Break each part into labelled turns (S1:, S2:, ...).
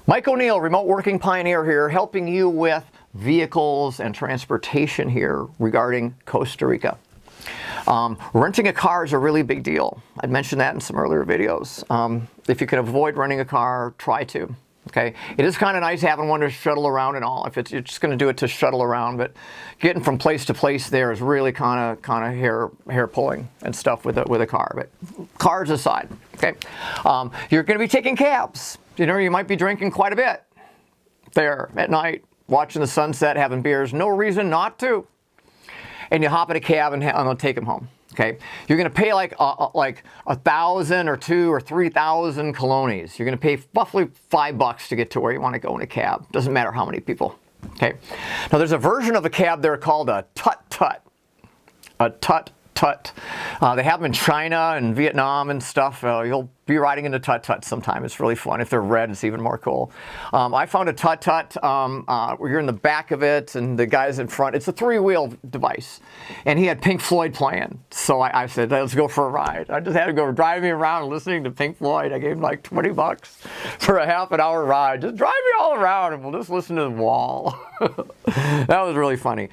S1: Mike O'Neill, remote working pioneer here, helping you with vehicles and transportation here regarding Costa Rica. Renting a car is a really big deal. I'd mentioned that in some earlier videos. If you can avoid renting a car, try to. Okay, it is kind of nice having one to shuttle around and all. If you're just going to do it to shuttle around, but getting from place to place there is really kind of hair pulling and stuff with a car. But cars aside, okay, you're going to be taking cabs. You know, you might be drinking quite a bit there at night, watching the sunset, having beers. No reason not to. And you hop in a cab and they'll take them home. Okay, you're going to pay like 1,000 or 2,000 or 3,000 colones. You're going to pay roughly $5 to get to where you want to go in a cab. Doesn't matter how many people. Okay, now there's a version of a cab there called a Tut Tut. A Tut Tut. They have them in China and Vietnam and stuff. You'll be riding into Tut Tut sometime. It's really fun. If they're red, it's even more cool. I found a Tut Tut where you're in the back of it and the guy's in front. It's a 3-wheel device. And he had Pink Floyd playing. So I said, let's go for a ride. I just had to go drive me around listening to Pink Floyd. I gave him like $20 for a half-an-hour ride. Just drive me all around and we'll just listen to the wall. That was really funny.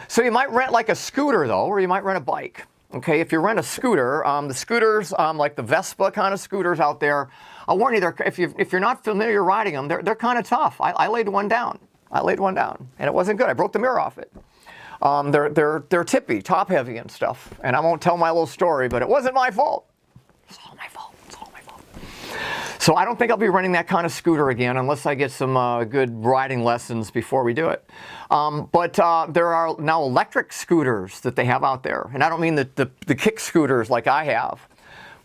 S1: So you might rent like a scooter though, or you might rent a bike. Okay, if you rent a scooter, the scooters, like the Vespa kind of scooters out there, I'll warn you, if you're not familiar riding them, they're kind of tough. I laid one down. And it wasn't good. I broke the mirror off it. They're tippy, top heavy and stuff. And I won't tell my little story, but it wasn't my fault. It's all my fault. So I don't think I'll be renting that kind of scooter again unless I get some good riding lessons before we do it. But there are now electric scooters that they have out there. And I don't mean the kick scooters like I have,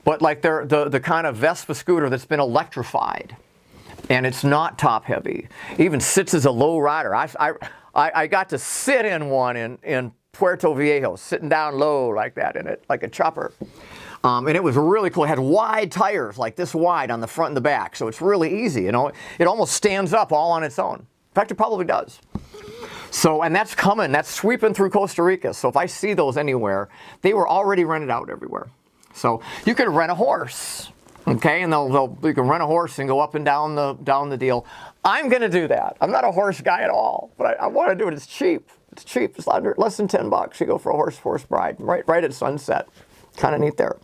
S1: but like they're the kind of Vespa scooter that's been electrified. And it's not top heavy. It even sits as a low rider. I got to sit in one in Puerto Viejo, sitting down low like that in it, like a chopper. And it was really cool. It had wide tires, like this wide on the front and the back. So it's really easy, you know. It almost stands up all on its own. In fact, it probably does. So, and that's coming. That's sweeping through Costa Rica. So if I see those anywhere, they were already rented out everywhere. So you could rent a horse, okay? And you can rent a horse and go up and down the deal. I'm going to do that. I'm not a horse guy at all, but I want to do it. It's cheap. It's cheap. It's less than $10. You go for a horse ride right at sunset. Kind of neat there.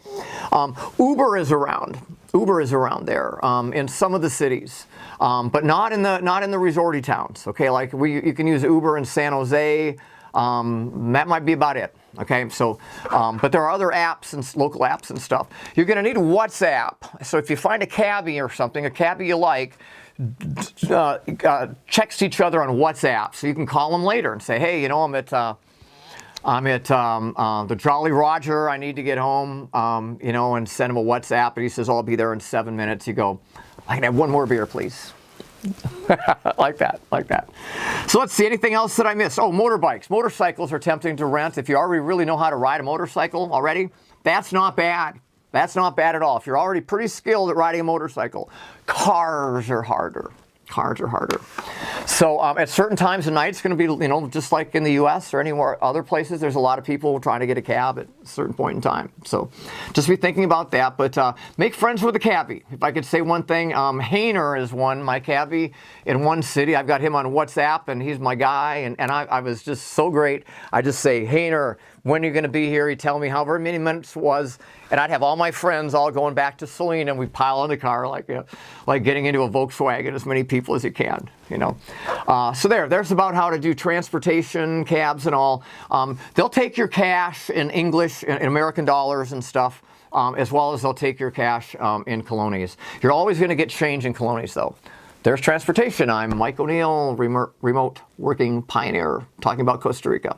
S1: Uber is around. Uber is around there in some of the cities, but not in the resorty towns. Okay, like you can use Uber in San Jose. That might be about it. Okay, so but there are other apps and local apps and stuff. You're going to need WhatsApp. So if you find a cabbie or something, a cabbie you like, text each other on WhatsApp so you can call them later and say, hey, you know, I'm at the Jolly Roger. I need to get home, you know, and send him a WhatsApp. And he says, I'll be there in 7 minutes. You go, I can have one more beer, please. like that. So let's see, anything else that I missed? Oh, motorbikes. Motorcycles are tempting to rent. If you already really know how to ride a motorcycle already, that's not bad. That's not bad at all. If you're already pretty skilled at riding a motorcycle, cars are harder. So at certain times of night, it's going to be, you know, just like in the U.S. or anywhere other places, there's a lot of people trying to get a cab at a certain point in time. So just be thinking about that. But make friends with a cabbie. If I could say one thing, Hainer is my cabbie in one city. I've got him on WhatsApp, and he's my guy. And I was just so great. I just say, Hainer, when are you going to be here? He'd tell me however many minutes it was. And I'd have all my friends all going back to Saline, and we'd pile in the car like getting into a Volkswagen, as many people as you can, you know. So there's about how to do transportation, cabs and all. They'll take your cash in English, in American dollars and stuff, as well as they'll take your cash in colones. You're always going to get change in colones, though. There's transportation. I'm Mike O'Neill, remote working pioneer, talking about Costa Rica.